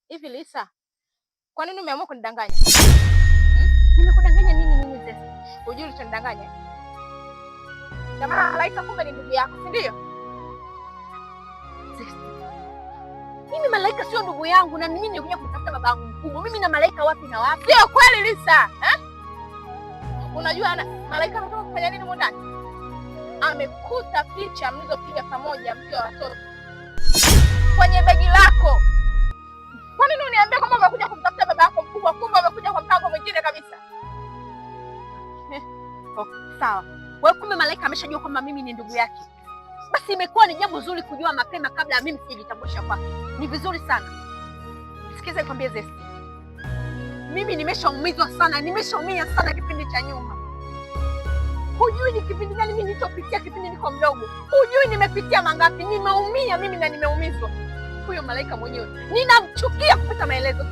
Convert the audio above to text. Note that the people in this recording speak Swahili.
Hivi Lisa, kwa nini umeamua kunidanganya? Nimekudanganya nini sasa? Hujui ulichonidanganya? Na maana Malaika kumbe ni ndugu yako, si ndio? Mimi Malaika sio ndugu yangu na mimi nilikuja kutafuta babangu mkubwa. Mimi na Malaika wapi na wapi? Sio kweli Lisa, eh? Unajua Malaika anataka kufanya nini ndani? Amekuta picha mlizopiga pamoja mkiwa watoto kwenye begi lako. Kwa nini uniambia kwamba umekuja kumtafuta baba yako mkubwa, kumbe umekuja kwa mpango mwingine kabisa? Sawa. Wewe kumbe Malaika ameshajua kwamba mimi ni ndugu yake. Basi imekuwa ni jambo zuri kujua mapema kabla ya mimi sijitambulisha kwake. Ni vizuri sana. Sikiza nikwambie Zesti. Mimi nimeshaumizwa sana, nimeshaumia sana kipindi cha nyuma. Hujui ni kipindi gani mimi nilichopitia kipindi niko mdogo. Hujui nimepitia mangapi, nimeumia mimi na nimeumizwa. Huyo Malaika mwenyewe ninamchukia kupita maelezo.